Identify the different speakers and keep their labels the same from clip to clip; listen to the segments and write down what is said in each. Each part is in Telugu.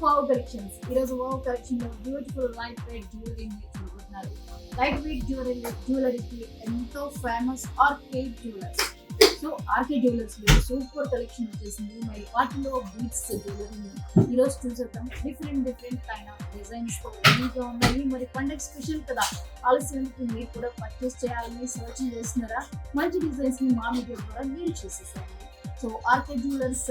Speaker 1: Wow collections. ఈరోజు వావ్ కలెక్షన్ లో బ్యూటిఫుల్ లైట్ వెయిట్ జ్యువెలరీ చూడబోతున్నారు. లైట్ వెయిట్ జ్యువెలరీకి ఎంతో famous RK Jewellers. So RK Jewellers లో సూపర్ కలెక్షన్ వచ్చేసింది. మరి వాటిలో బీట్స్ జ్యువెలరీని ఈరోజు చూసేద్దాం. డిఫరెంట్ కైండ్ ఆఫ్ డిజైన్స్ తో రెడీగా ఉన్నాయి. మరి పండగ స్పెషల్ కదా, ఆలస్యానికి మీరు కూడా పర్చేస్ చేయాలని సర్చ్ చేస్తున్నారా? మంచి డిజైన్స్ ని మా మీడియా ద్వారా మీరు చూసేసారు. సో ఆర్కే జ్యువెలర్స్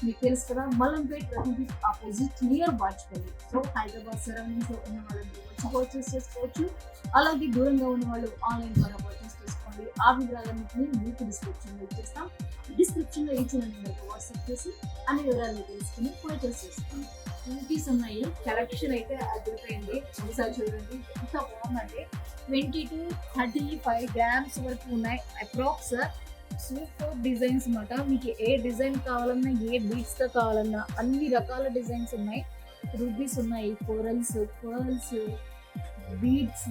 Speaker 1: మీకు తెలుసు కదా, Mallampet Raghubir opposite near Vajpayee. So Hyderabad surroundings లో ఉన్న వాళ్ళని వచ్చి పర్చేస్ చేసుకోవచ్చు. అలాగే దూరంగా ఉన్న వాళ్ళు ఆన్లైన్ ద్వారా పర్చేస్ చేసుకోండి. ఆ వివరాలన్నింటినీ మీకు డిస్క్రిప్షన్ లో ఇచ్చేస్తాం. డిస్క్రిప్షన్ లో ఇచ్చిన నెంబర్కి వాట్సాప్ చేసి అన్ని వివరాలు తెలుసుకుని పర్చేస్ చేసుకోండి. బ్యూటీస్ ఉన్నాయి. కలెక్షన్ అయితే అదిరిపోయింది. ఒకసారి చూడండి ఎంత బాగుందంటే 20 to 35 grams వరకు ఉన్నాయి. అప్రాక్స్ సూపర్ డిజైన్స్ అన్నమాట. మీకు ఏ డిజైన్ కావాలన్నా, ఏ బీడ్స్ తో కావాలన్నా అన్ని రకాల డిజైన్స్ ఉన్నాయి. రూబీస్ ఉన్నాయి, corals, pearls, beads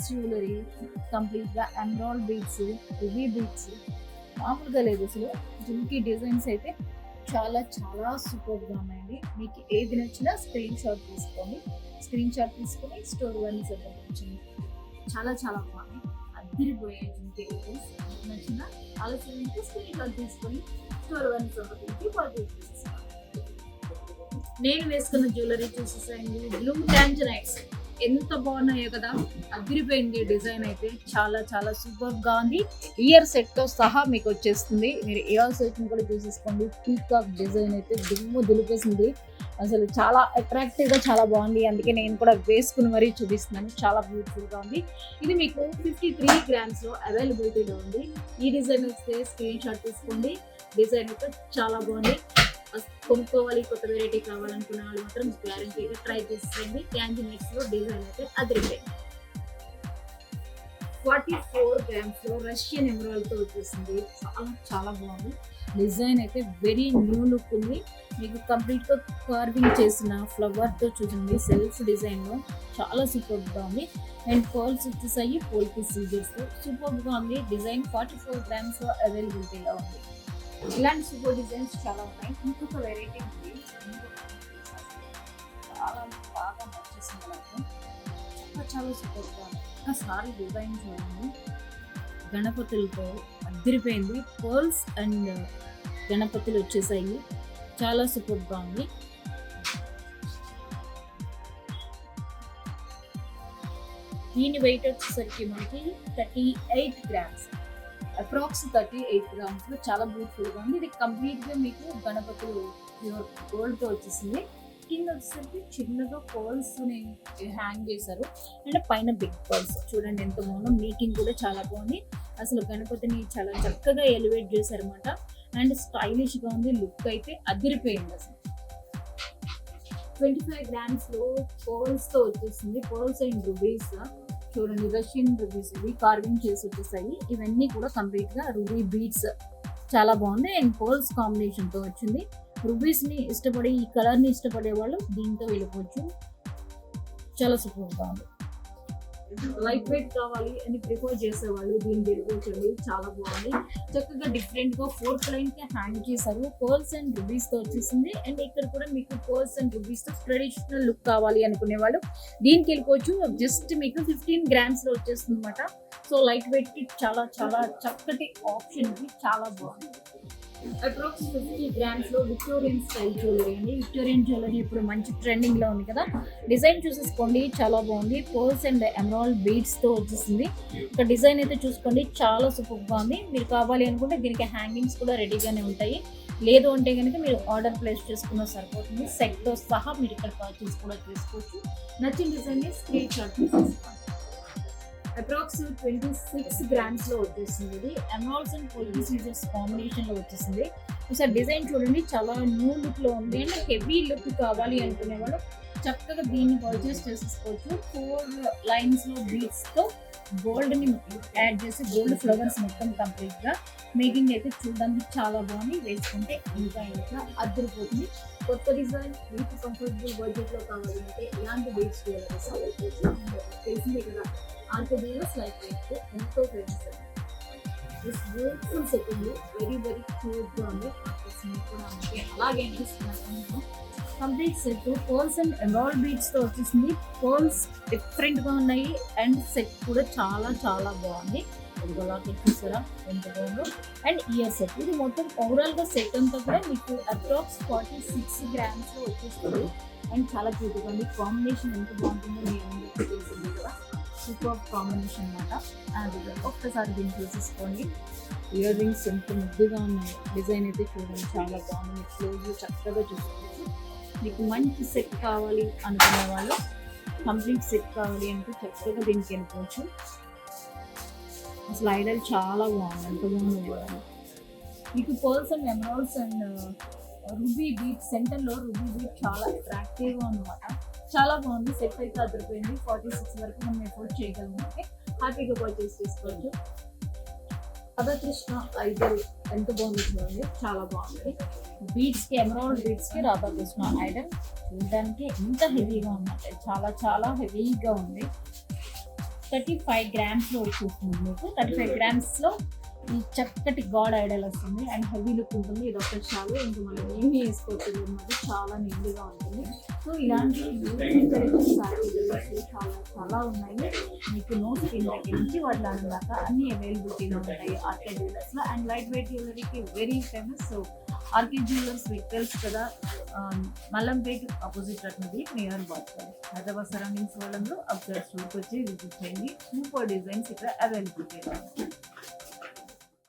Speaker 1: jewellery, complete గా ఎమరాల్డ్ బీడ్స్, రూబీ బీడ్స్ మామూలుగా లేదు అసలు. జుమ్కీ డిజైన్స్ అయితే చాలా చాలా సూపర్ గా ఉన్నాయండి. మీకు ఏది నచ్చినా స్క్రీన్ షాట్ తీసుకొని స్టోర్ వన్ సంబంధించింది. చాలా చాలా బాగున్నాయి. అదిరిపోయే జుమ్కీ డిజైన్స్ నచ్చిన ఆలస్యం స్క్రీన్ షాట్ తీసుకొని స్టోర్ వన్ సంబంధించి పర్చేస్ చేసేసుకోండి. నేను వేసుకున్న జ్యువెలరీ చూసేసాయండి. బ్లూ టాంజరైట్స్ ఎంత బాగున్నాయో కదా, అదిరిపోయింది. డిజైన్ అయితే చాలా చాలా సూపర్ గా ఉంది. ఇయర్ సెట్ తో సహా మీకు వచ్చేస్తుంది. మీరు ఇయర్ సెట్ కూడా చూసేసుకోండి. పీకాక్ డిజైన్ అయితే దుమ్ము దులిపేసింది. అసలు చాలా అట్రాక్టివ్ గా చాలా బాగుంది. అందుకే నేను కూడా వేసుకుని మరీ చూపిస్తున్నాను. చాలా బ్యూటిఫుల్ గా ఉంది. ఇది మీకు 53 grams లో అవైలబిలిటీలో ఉంది. ఈ డిజైన్ వస్తే స్క్రీన్ షాట్ తీసుకోండి. డిజైన్ అయితే చాలా బాగుంది. కొనుక్కోవాలి, కొత్త వెరైటీ కావాలనుకున్న వాళ్ళు మాత్రం గ్యారంటీగా ట్రై చేసేయండి. క్యాండినెట్స్ లో డిజైన్ అయితే అదిరిపోయింది. 44 grams లో రష్యన్ ఎమరాల్డ్ తో వచ్చేసింది. చాలా చాలా బాగుంది. డిజైన్ అయితే వెరీ న్యూ లుక్ ఉంది. మీకు కంప్లీట్ గా కార్వింగ్ చేసిన ఫ్లవర్ తో చూసింది. సెల్ఫ్ డిజైన్ లో చాలా సూపర్ గా ఉంది. అండ్ పర్ల్స్ వచ్చేసాయి, పోల్కి సీజర్స్ తో సూపర్ గా ఉంది. డిజైన్ 44 grams లో అవైలబిలిటీలో ఉంది. ఇలాంటి సూపర్ డిజైన్స్ చాలా ఉన్నాయి. ఇంకొక వెరైటీ ఉంది, చాలా బాగా నచ్చేసింది నాకు. చాలా సూపర్ గా ఉంది. ఒకసారి డిజైన్ చూడండి, గణపతులతో అదిరిపోయింది. పర్ల్స్ అండ్ గణపతులు వచ్చేసాయి. చాలా సూపర్ గా ఉంది. దీని వెయిట్ వచ్చేసరికి మనకి 38 grams, అప్రాక్స్ 38 grams లో చాలా బ్యూటిఫుల్ గా ఉంది. ఇది కంప్లీట్ గా మీకు గణపతులు గోల్డ్ తో వచ్చేసింది. కింద వచ్చేసరికి చిన్నగా పర్ల్స్ హ్యాంగ్ చేశారు. అండ్ పైన బిగ్ పర్ల్స్ చూడండి ఎంత బాగుందో. మేకింగ్ కూడా చాలా బాగుంది. అసలు గణపతిని చాలా చక్కగా ఎలివేట్ చేశారు అనమాట. అండ్ స్టైలిష్ గా ఉంది. లుక్ అయితే అదిరిపోయింది అసలు. 25 grams లో పర్ల్స్ తో వచ్చేసింది. పర్ల్స్ అండ్ రూబీస్ చూడండి, రష్యన్ రూబీస్ ఇవి కార్వింగ్ చేసి వచ్చేసాయి. ఇవన్నీ కూడా కంప్లీట్ గా రూబీ బీడ్స్ చాలా బాగుంది. అండ్ పర్ల్స్ కాంబినేషన్ తో వచ్చింది. రూబీస్ ని ఇష్టపడే, ఈ కలర్ ని ఇష్టపడే వాళ్ళు దీంతో వెళ్ళిపోవచ్చు. చాలా సూపర్ గా ఉంది. లైట్ వెయిట్ కావాలి అని ప్రిఫర్ చేసేవాళ్ళు దీన్ని వెళ్ళిపోవచ్చండి. చాలా బాగుంది. చక్కగా డిఫరెంట్ గా 4th లైన్ కి హ్యాంగ్ చేశారు. పర్ల్స్ అండ్ రూబీస్ తో వచ్చేసింది. అండ్ ఇక్కడ కూడా మీకు పర్ల్స్ అండ్ రూబీస్ తో ట్రెడిషనల్ లుక్ కావాలి అనుకునే వాళ్ళు దీనికి వెళ్ళిపోవచ్చు. జస్ట్ మీకు 15 grams లో వచ్చేస్తుంది అనమాట. సో లైట్ వెయిట్ కి చాలా చాలా చక్కటి ఆప్షన్ ఇది. చాలా బాగుంది. అప్రాక్స్ 50 grams లో విక్టోరియన్ స్టైల్ జ్యువెలరీ అండి. విక్టోరియన్ జ్యువెలరీ ఇప్పుడు మంచి ట్రెండింగ్ లో ఉంది కదా. డిజైన్ చూసేసుకోండి, చాలా బాగుంది. పర్ల్స్ అండ్ ఎమరాల్డ్ బీడ్స్ తో వచ్చేసింది. ఒక డిజైన్ అయితే చూసుకోండి, చాలా సూపర్ గా ఉంది. మీరు కావాలి అనుకుంటే దీనికి హ్యాంగింగ్స్ కూడా రెడీగానే ఉంటాయి. లేదు అంటే కనుక మీరు ఆర్డర్ ప్లేస్ చేసుకున్న సరిపోతుంది. సెట్ తో సహా మీరు ఇక్కడ పర్చేస్ కూడా చేసుకోవచ్చు. నచ్చిన డిజైన్ ని స్క్రీన్ షాట్ తీసేసుకోండి. అప్రాక్స్ 26 grams లో వచ్చేసింది. ఇది ఎమరాల్డ్స్ అండ్ పోల్కి సీజర్స్ కాంబినేషన్ లో వచ్చేసింది. ఒకసారి డిజైన్ చూడండి, చాలా న్యూ లుక్ లో ఉంది. అండ్ హెవీ లుక్ కావాలి అనుకునేవాళ్ళు చక్కగా దీన్ని పర్చేస్ చేసేసుకోవచ్చు. 4 lines లో బీడ్స్ తో గోల్డ్ ని యాడ్ చేసి గోల్డ్ ఫ్లవర్స్ మొత్తం కంప్లీట్ గా మేకింగ్ అయితే చూడడానికి చాలా బాగుంది. వేసుకుంటే ఇంకా ఇంకా అద్దరిపోతుంది. కొత్త డిజైన్ మీకు కంఫర్టబుల్ బడ్జెట్ లో కావాలి అంటే ఇలాంటి బీడ్స్ తెలిసిందే కదా. ఆర్కే జ్యువెలర్స్ లైట్ వెయిట్ ఎంతో famous. This beautiful setting very cute గా ఉంది. కూడా అలాగే అనిపిస్తున్నాను. Complete set pearls and emerald beads తో వచ్చేసింది. పర్ల్స్ డిఫరెంట్ గా ఉన్నాయి అండ్ సెట్ కూడా చాలా చాలా బాగుంది. ఇదిగో లాకెట్ చూసారా ఎంత బాగుందో. అండ్ ఇయర్ సెట్ ఇది మొత్తం ఓవరాల్ గా సెట్ అంతా కూడా మీకు అప్రాక్స్ 46 grams లో వచ్చేస్తుంది. అండ్ చాలా క్యూట్గా ఉంది. కాంబినేషన్ ఎంత బాగుంటుందో మీ అందరికీ తెలిసింది కదా. సూపర్ కాంబినేషన్ అన్నమాట. అది ఒక్కసారి దీన్ని చూసేసుకోండి. ఇయర్ రింగ్స్ ఎంత ముద్దుగా ఉన్నాయి. డిజైన్ అయితే చూడండి చాలా బాగుంది. మీకు క్లోజ్ చక్కగా చూసుకోవచ్చు. మీకు మంచి సెట్ కావాలి అనుకునే వాళ్ళు, కంప్లీట్ సెట్ కావాలి అంటే చక్కగా దీనికి వెళ్ళిపోవచ్చు. అసలు ఐడల్ చాలా బాగుంది. ఎంత బాగుంది. మీకు pearls and emeralds and ruby beat సెంటర్లో రూబీ బీట్ చాలా అట్రాక్టివ్గా అనమాట. చాలా బాగుంది. సెట్ అయితే అదిరిపోయింది. 46 వరకు మనం ఎఫోర్డ్ చేయగలము. ఓకే, హ్యాపీగా పర్చేస్ చేసుకోవచ్చు. రాధాకృష్ణ ఐడల్ ఎంత బాగుంది చూడండి. చాలా బాగుంది. బీట్స్కి ఎమరాల్డ్ బీట్స్కి రాధాకృష్ణ ఐడల్ చూడడానికి ఎంత హెవీగా ఉందంటే చాలా చాలా హెవీగా ఉంది. 35 grams వచ్చేస్తుంది. మీకు 35 grams ఈ చక్కటి గాడ్ ఐడల్ వస్తుంది అండ్ హెవీ లుక్ ఉంటుంది. ఇది ఒక చాలు, ఇంకా మనం ఏమీ వేసుకోవచ్చు అనమాట. చాలా నిండుగా ఉంటుంది. సో ఇలాంటి చాలా చాలా ఉన్నాయి. మీకు నో స్క్రీన్ దగ్గర నుంచి వాటి దాకా అన్ని అవైలబిలిటీలో ఉంటాయి ఆర్కే జ్యువెలర్స్లో. అండ్ లైట్ వెయిట్ జ్యువెలరీకి very famous. So RK jewellers మీకు తెలుసు కదా, మల్లంపేట్ ఆపోజిట్ రత్నది నియర్ బాత్పల్లి, హైదరాబాద్ సరౌండింగ్స్ వాళ్ళంలో అబ్జర్వ్ స్టోర్కి వచ్చి విజిట్ చేయండి. సూపర్ డిజైన్స్ ఇక్కడ అవైలబిలిటీలో ఉంటాయి.